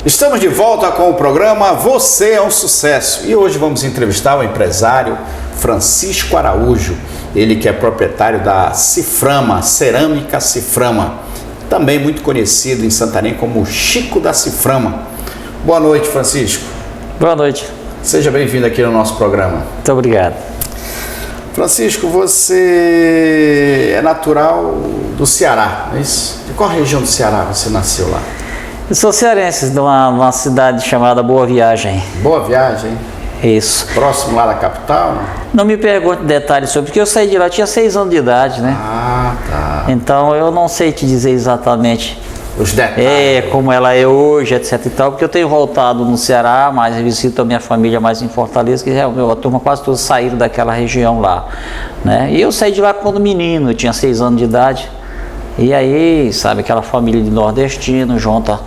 Estamos de volta com o programa Você é um Sucesso e hoje vamos entrevistar o empresário Francisco Araújo, ele que é proprietário da Ciframa, Cerâmica Ciframa, também muito conhecido em Santarém como Chico da Ciframa. Boa noite, Francisco. Boa noite. Seja bem-vindo aqui no nosso programa. Muito obrigado. Francisco, você é natural do Ceará, não é isso? De qual região do Ceará você nasceu lá? Eu sou cearense, de uma cidade chamada Boa Viagem. Boa Viagem? Isso. Próximo lá da capital? Não me pergunte detalhes sobre, porque eu saí de lá, eu tinha 6 anos de idade, né? Ah, tá. Então eu não sei te dizer exatamente os detalhes. Como ela é hoje, etc e tal, porque eu tenho voltado no Ceará, mas visito a minha família mais em Fortaleza, que a turma quase todos saíram daquela região lá, né? E eu saí de lá quando menino, eu tinha 6 anos de idade. E aí, sabe, aquela família de nordestino, junta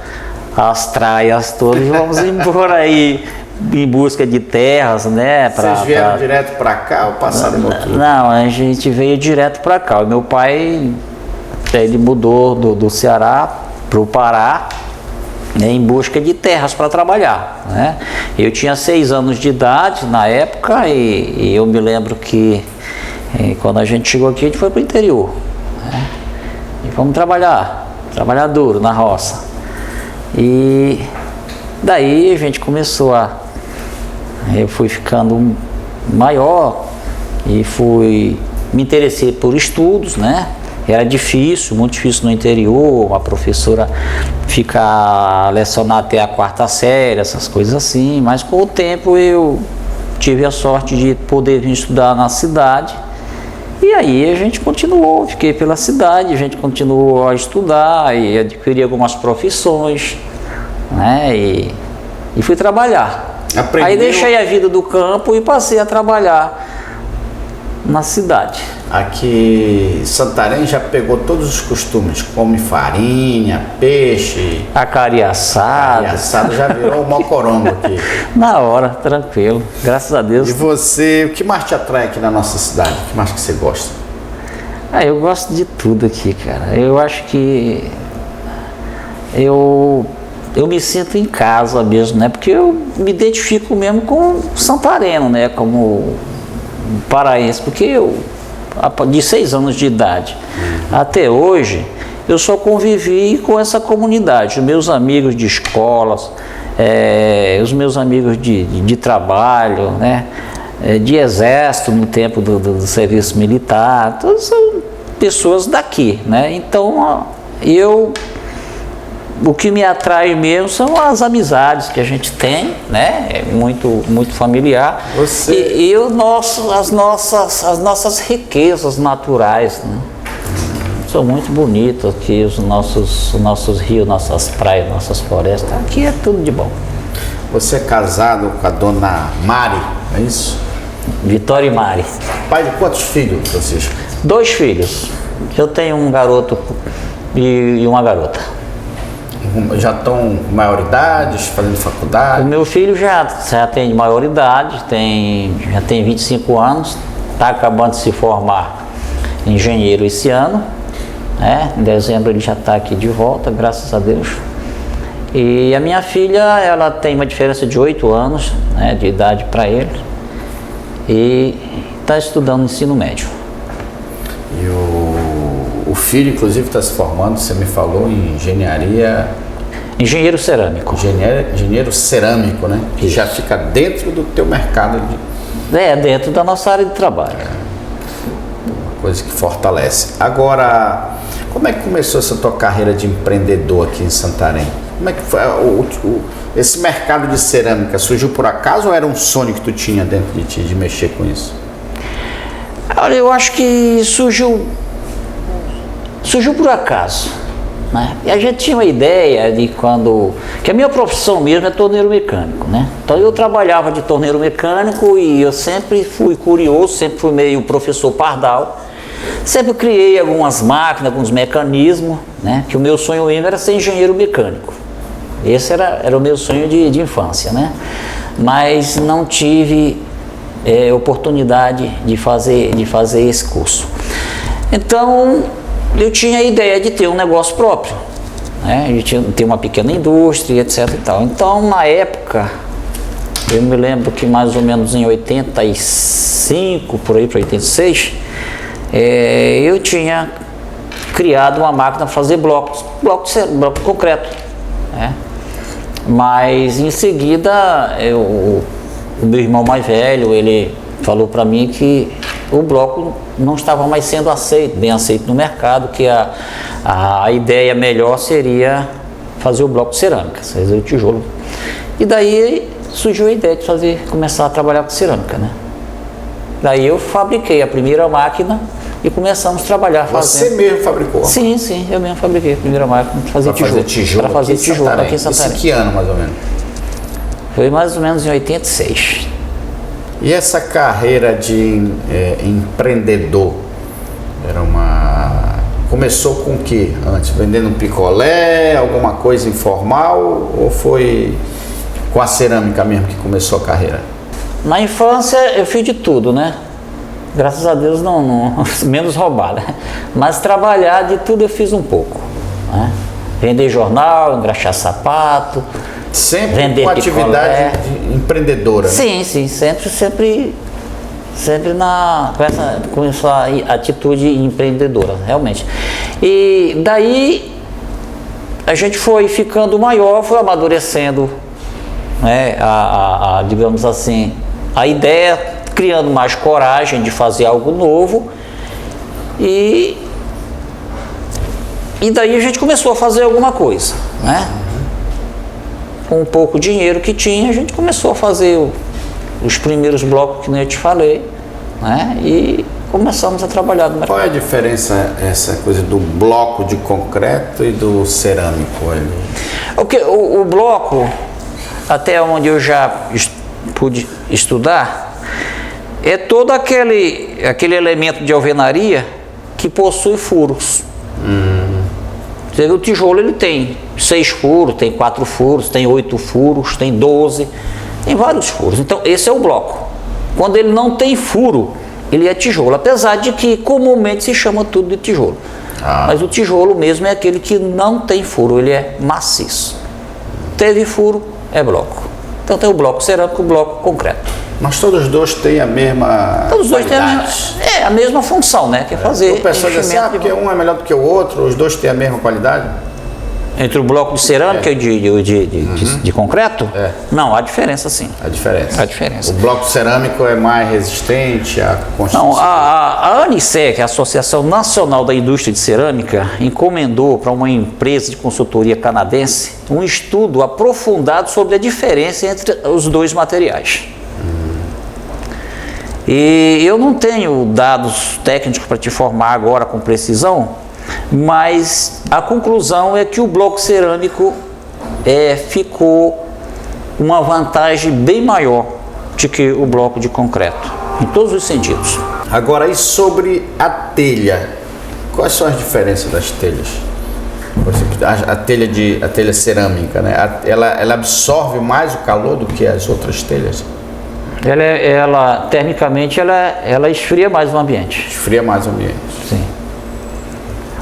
as traias todas, vamos embora aí em busca de terras, né? Vocês vieram direto para cá ou passaram no outro? Não, a gente veio direto para cá. O meu pai, ele mudou do Ceará para o Pará, né, em busca de terras para trabalhar, né? Eu tinha 6 anos de idade na época e eu me lembro que quando a gente chegou aqui, a gente foi para o interior, né? E fomos trabalhar duro na roça. E daí a gente começou eu fui ficando maior e me interessei por estudos, né? Era difícil, muito difícil no interior, a professora ficar lecionar até a 4ª série, essas coisas assim, mas com o tempo eu tive a sorte de poder vir estudar na cidade. E aí a gente continuou, fiquei pela cidade, a gente continuou a estudar e adquiri algumas profissões, né? E fui trabalhar. Aprendeu. Aí deixei a vida do campo e passei a trabalhar na cidade. Aqui Santarém já pegou todos os costumes, come farinha, peixe, Acari assado. Já virou o mocorongo aqui. Na hora, tranquilo, graças a Deus. E você, o que mais te atrai aqui na nossa cidade? O que mais que você gosta? Eu gosto de tudo aqui, cara. Eu acho que eu me sinto em casa mesmo, né? Porque eu me identifico mesmo com o santareno, né? Como paraense, porque eu, de 6 anos de idade até hoje, eu só convivi com essa comunidade, os meus amigos de escolas, os meus amigos de trabalho, né? De exército no tempo do serviço militar, todas são pessoas daqui, né? Então o que me atrai mesmo são as amizades que a gente tem, né? É muito familiar. E as nossas riquezas naturais, né? São muito bonitos aqui, os nossos rios, nossas praias, nossas florestas. Aqui é tudo de bom. Você é casado com a dona Mari, é isso? Vitória e Mari. Pai de quantos filhos, Francisco? 2 filhos. Eu tenho um garoto e uma garota. Já estão com maioridade, fazendo faculdade? O meu filho já tem de maioridade, já tem 25 anos, está acabando de se formar engenheiro esse ano, né? Em dezembro ele já está aqui de volta, graças a Deus. E a minha filha, ela tem uma diferença de 8 anos, né, de idade para ele, e está estudando ensino médio. E o filho, inclusive, está se formando, você me falou, em engenharia... Engenheiro cerâmico. Engenheiro cerâmico, né? Que já fica dentro do teu mercado de... dentro da nossa área de trabalho. Uma coisa que fortalece. Agora, como é que começou essa tua carreira de empreendedor aqui em Santarém? Como é que foi esse mercado de cerâmica? Surgiu por acaso ou era um sonho que tu tinha dentro de ti de mexer com isso? Olha, eu acho que surgiu por acaso, né? E a gente tinha uma ideia de que a minha profissão mesmo é torneiro mecânico, né? Então eu trabalhava de torneiro mecânico e eu sempre fui curioso, sempre fui meio professor pardal, sempre criei algumas máquinas, alguns mecanismos, né? Que o meu sonho mesmo era ser engenheiro mecânico. Esse era o meu sonho de infância, né? Mas não tive oportunidade de fazer esse curso. Então eu tinha a ideia de ter um negócio próprio, né? A gente tem uma pequena indústria, etc e tal. Então, na época, eu me lembro que mais ou menos em 85, por aí para 86, eu tinha criado uma máquina para fazer bloco de concreto, né? Mas em seguida, o meu irmão mais velho, ele falou para mim que o bloco não estava mais sendo bem aceito no mercado, que a ideia melhor seria fazer o bloco de cerâmica, fazer o tijolo. E daí surgiu a ideia de começar a trabalhar com cerâmica, né? Daí eu fabriquei a primeira máquina e começamos a trabalhar fazendo. Você mesmo fabricou? Sim, eu mesmo fabriquei a primeira máquina para fazer tijolo. Para fazer tijolo aqui em Santarém. Isso que ano, mais ou menos? Foi mais ou menos em 86. E essa carreira de empreendedor, começou com o que antes? Vendendo um picolé, alguma coisa informal, ou foi com a cerâmica mesmo que começou a carreira? Na infância eu fiz de tudo, né? Graças a Deus não menos roubar, né? Mas trabalhar de tudo eu fiz um pouco, né? Vender jornal, engraxar sapato, sempre vender com atividade empreendedora. Sim, sempre com essa atitude empreendedora, realmente. E daí a gente foi ficando maior, foi amadurecendo, né, digamos assim, a ideia, criando mais coragem de fazer algo novo, e daí a gente começou a fazer alguma coisa, né? Com um pouco de dinheiro que tinha, a gente começou a fazer os primeiros blocos que nem eu te falei, né? E começamos a trabalhar no mercado. Qual é a diferença, essa coisa do bloco de concreto e do cerâmico? O bloco, até onde eu já pude estudar, é todo aquele elemento de alvenaria que possui furos. O tijolo ele tem 6 furos, tem 4 furos, tem 8 furos, tem 12, tem vários furos. Então esse é o bloco. Quando ele não tem furo, ele é tijolo, apesar de que comumente se chama tudo de tijolo. Mas o tijolo mesmo é aquele que não tem furo, ele é maciço. Teve furo, é bloco. Então tem o bloco cerâmico e o bloco concreto. Mas todos os dois têm a mesma Todos os dois têm a mesma função, né? Que é fazer. O pessoal diz assim, porque um é melhor do que o outro, os dois têm a mesma qualidade? Entre o bloco de cerâmica e de concreto? Não, há diferença sim. A diferença. A diferença. O bloco cerâmico é mais resistente à construção? Não, a ANICEC, a Associação Nacional da Indústria de Cerâmica, encomendou para uma empresa de consultoria canadense um estudo aprofundado sobre a diferença entre os dois materiais. E eu não tenho dados técnicos para te informar agora com precisão, mas a conclusão é que o bloco cerâmico ficou uma vantagem bem maior do que o bloco de concreto, em todos os sentidos. Agora, e sobre a telha? Quais são as diferenças das telhas? A telha cerâmica, né? Ela absorve mais o calor do que as outras telhas? Termicamente, ela esfria mais o ambiente. Esfria mais o ambiente. Sim.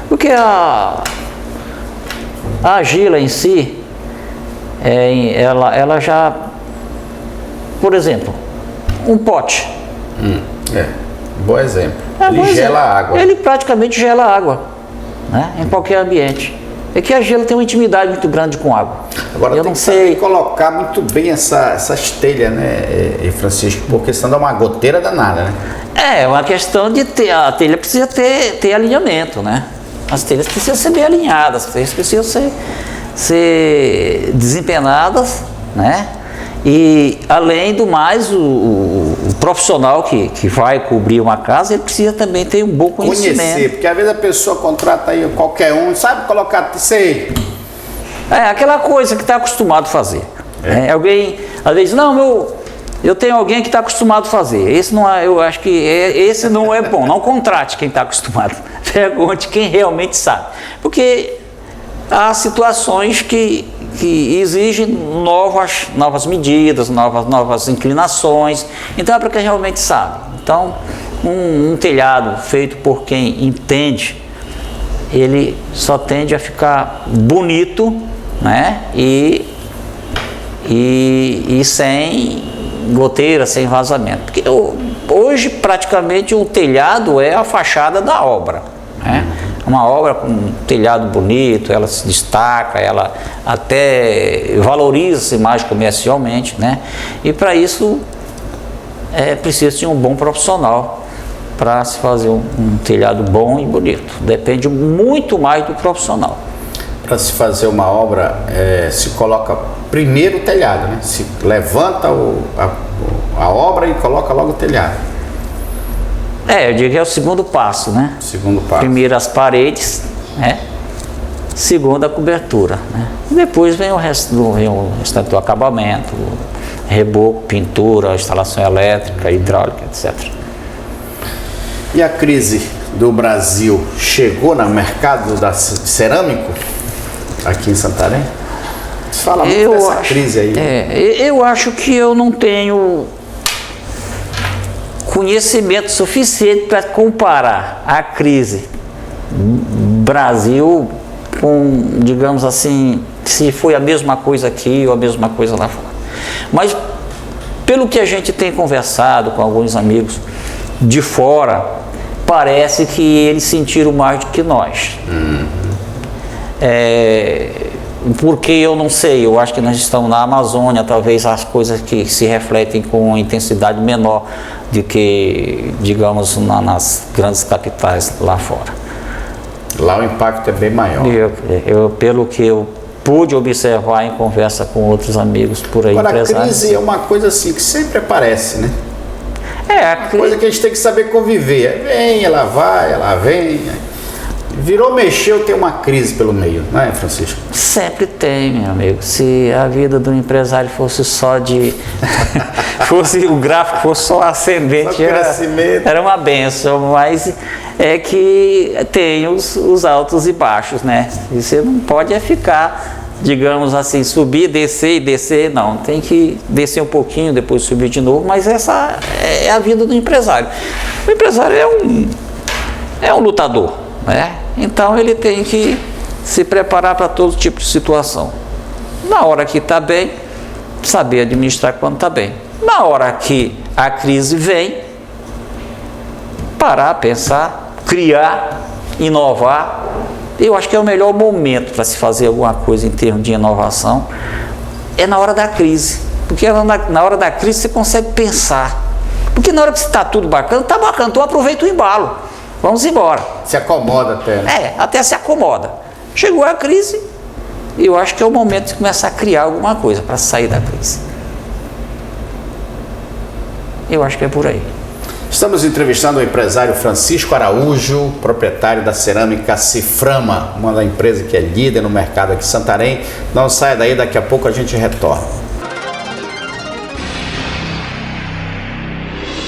Porque a argila em si, ela já, por exemplo, um pote. Bom exemplo. Ele gela a água. Ele praticamente gela a água, né? Em qualquer ambiente. É que a gelo tem uma intimidade muito grande com água. Agora eu tem que saber colocar muito bem essas telhas, né, Francisco? Porque senão dá uma goteira danada, né? É uma questão de a telha precisa ter alinhamento, né? As telhas precisam ser bem alinhadas, as telhas precisam ser desempenadas, né? E além do mais, o profissional que vai cobrir uma casa, ele precisa também ter um bom conhecimento. Conhecer, porque às vezes a pessoa contrata aí qualquer um, sabe colocar, sei. Aquela coisa que está acostumado a fazer. Alguém, às vezes, não, eu tenho alguém que está acostumado a fazer. Esse não é, eu acho que esse não é bom. Não contrate quem está acostumado. Pergunte quem realmente sabe. Porque há situações que exigem novas medidas, novas inclinações. Então é para quem realmente sabe. Então, um telhado feito por quem entende ele só tende a ficar bonito, né? E sem goteira, sem vazamento. Porque hoje praticamente o telhado é a fachada da obra, né? Uma obra com um telhado bonito, ela se destaca, ela até valoriza-se mais comercialmente, né? E para isso é preciso de um bom profissional para se fazer um telhado bom e bonito. Depende muito mais do profissional. Para se fazer uma obra, se coloca primeiro o telhado, né? Se levanta a obra e coloca logo o telhado. Eu diria que é o segundo passo, né? Segundo passo. Primeiro as paredes, né? Segundo a cobertura, né? Depois vem o restante do acabamento, reboco, pintura, instalação elétrica, hidráulica, etc. E a crise do Brasil chegou no mercado cerâmico aqui em Santarém? Fala muito dessa crise aí. Eu acho que eu não tenho conhecimento suficiente para comparar a crise Brasil com, digamos assim, se foi a mesma coisa aqui ou a mesma coisa lá fora. Mas pelo que a gente tem conversado com alguns amigos de fora, parece que eles sentiram mais do que nós. Porque eu não sei, eu acho que nós estamos na Amazônia, talvez as coisas que se refletem com intensidade menor do que, digamos, nas grandes capitais lá fora. Lá o impacto é bem maior. Pelo que eu pude observar em conversa com outros amigos por aí. Agora, a crise é uma coisa assim que sempre aparece, né? Uma coisa que a gente tem que saber conviver. Vem, ela vai, ela vem. Virou, mexeu, tem uma crise pelo meio, não é, Francisco? Sempre tem, meu amigo. Se a vida do empresário fosse só de... o gráfico fosse só ascendente, só era uma benção, mas é que tem os altos e baixos, né? E você não pode ficar, digamos assim, subir, descer e descer, não. Tem que descer um pouquinho, depois subir de novo, mas essa é a vida do empresário. O empresário é um lutador, né? Então ele tem que se preparar para todo tipo de situação. Na hora que está bem, saber administrar quando está bem. Na hora que a crise vem, parar, pensar, criar, inovar. Eu acho que é o melhor momento para se fazer alguma coisa em termos de inovação, é na hora da crise. Porque na hora da crise você consegue pensar. Porque na hora que está tudo bacana, está bacana, então aproveita o embalo. Vamos embora. Se acomoda até, né? Até se acomoda. Chegou a crise, eu acho que é o momento de começar a criar alguma coisa para sair da crise. Eu acho que é por aí. Estamos entrevistando o empresário Francisco Araújo, proprietário da cerâmica Ciframa, uma da empresa que é líder no mercado aqui em Santarém. Não saia daí, daqui a pouco a gente retorna.